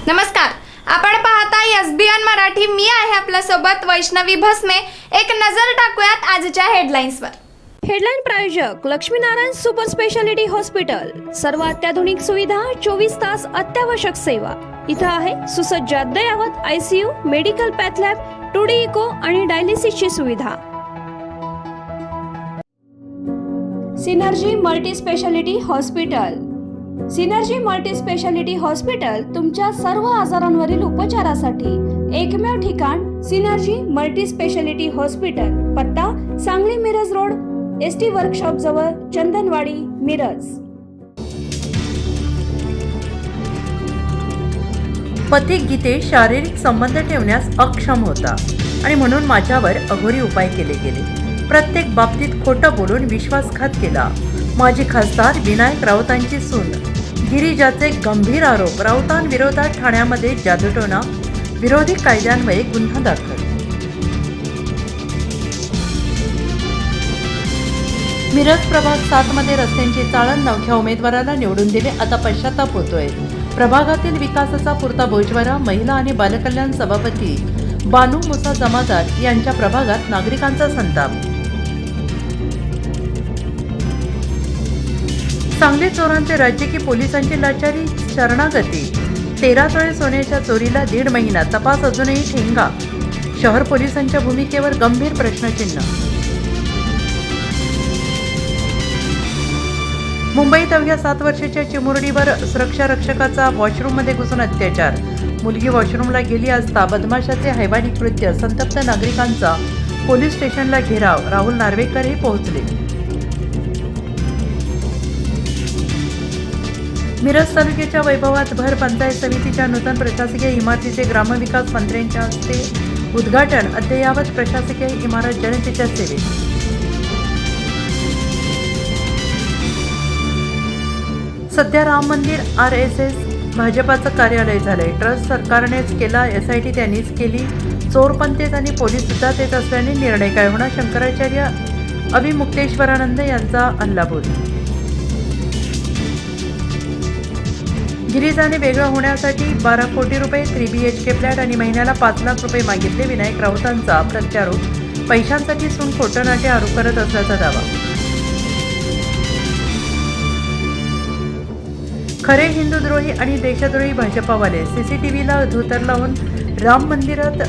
नमस्कार, आपण पाहताय एसबीएन मराठी. मी आहे आपल्या सोबत वैष्णवी भस्मे. एक नजर टाकूयात आजच्या हेडलाईन्सवर. हेडलाईन प्रायोजक लक्ष्मीनारायण सुपर स्पेशालिटी हॉस्पिटल. सर्व अत्याधुनिक सुविधा, 24 तास अत्यावश्यक सेवा. इथं आहे सुसज्ज अद्ययावत ICU, medical path lab, 2D echo आणि डायलिसिसची सुविधा. Synergy multi speciality hospital. Synergy multi speciality hospital तुमच्या सर्व आजारांवरील उपचारासाठी एकमेव ठिकाण. Synergy multi speciality hospital. पत्ता Sangli Miraj road, ST workshop जवळ, चंदनवाडी, मिरज. पती गीतेश शारीरिक संबंध ठेवण्यास अक्षम होता आणि म्हणून माझ्यावर अघोरी उपाय केले गेले. प्रत्येक बाबतीत खोटं बोलून विश्वासघात केला. माजी खासदार विनायक राऊतांची सून गिरिजाचे गंभीर आरोप. राऊतांविरोधात ठाण्यामध्ये जादूटोणा विरोधी कायद्यान्वये गुन्हा दाखल. मिरज प्रभाग 7 मध्ये रस्त्यांची चाळण. नवख्या उमेदवाराला निवडून दिले, आता पश्चाताप होतोय. प्रभागातील विकासाचा पुरता बोजवारा. महिला आणि बालकल्याण सभापती बानू मुसा जमादार यांच्या प्रभागात नागरिकांचा संताप. सांगली चोरांचे राज्य की पोलिसांची लाचारी, शरणागती. 13 तोळे सोन्याच्या चोरीला 1.5 महिना, तपास अजूनही ठेंगा. शहर पोलिसांच्या भूमिकेवर गंभीर प्रश्नचिन्ह. मुंबईत अवघ्या 7 वर्षाच्या चिमुरडीवर सुरक्षा रक्षकाचा वॉशरूममध्ये घुसून अत्याचार. मुलगी वॉशरूमला गेली असता बदमाशाचे हैवानी कृत्य. संतप्त नागरिकांचा पोलीस स्टेशनला घेराव. राहुल नार्वेकरही पोहोचले. मिरज तालुक्याच्या वैभवात भर. पंचायत समितीच्या नूतन प्रशासकीय इमारतीचे ग्रामविकास मंत्र्यांच्या हस्ते उद्घाटन. अद्ययावत प्रशासकीय इमारत जनतेच्या सेवेत. सध्या राम मंदिर RSS भाजपाचं कार्यालय झालंय. ट्रस्ट सरकारनेच केला, SIT त्यांनीच केली. चोरपंथीत आणि पोलीस सुद्धा तेच असल्याने निर्णय काय होणार? शंकराचार्य अभिमुक्तेश्वरानंद यांचा अल्लाबोल. गिरिजाने वेगळं होण्यासाठी 12 कोटी रुपये, 3 BHK फ्लॅट आणि महिन्याला 5 लाख रुपये मागितले. विनायक राऊतांचा प्रत्यारोप. पैशांसाठी सून खोटं नाटे आरोप करत असल्याचा दावा. खरे हिंदूद्रोही आणि देशद्रोही भाजपावाले. CCTVला धोतर लावून राम मंदिरात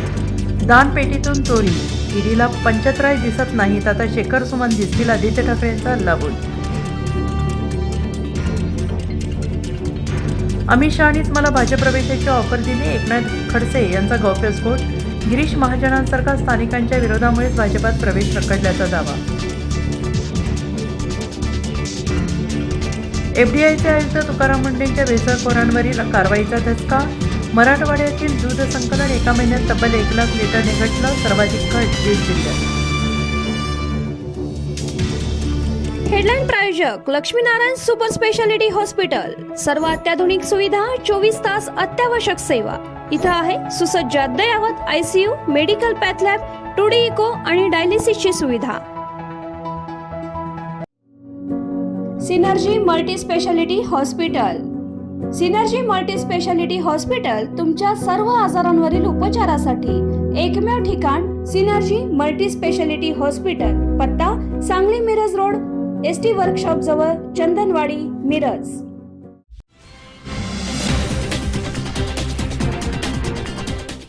दानपेटीतून चोरी. ईडीला पंचतराय दिसत नाहीत, आता शेखर सुमन दिसतील. आदित्य ठाकरेंचा अल्लाबोल. अमित शहानीच मला भाजप प्रवेशाची ऑफर दिली. एकनाथ खडसे यांचा गौप्यस्फोट. गिरीश महाजनांसारखा स्थानिकांच्या विरोधामुळेच भाजपात प्रवेश रखडल्याचा दावा. FDIचे आयुक्त तुकाराम मुंढेंच्या भेसळखोरांवरील कारवाईचा धसका. मराठवाड्यातील दूध संकलन एका महिन्यात तब्बल 1 लाख लिटरने घटलं. सर्वाधिक घट 20 जिल्ह्यात. हेडलाईन प्रायोजक लक्ष्मीनारायण सुपर स्पेशालिटी हॉस्पिटल. सर्व अत्याधुनिक सुविधा, 24 तास अत्यावश्यक सेवा. इथं आहे सुसज्ज अद्ययावत ICU, medical path lab, 2D echo आणि डायलिसिसची सुविधा. Synergy multi speciality hospital. Synergy multi speciality hospital तुमच्या सर्व आजारांवरील उपचारासाठी एकमेव ठिकाण. Synergy multi speciality hospital. पत्ता Sangli Miraj road, ST workshop जवळ, चंदनवाडी, मिरज.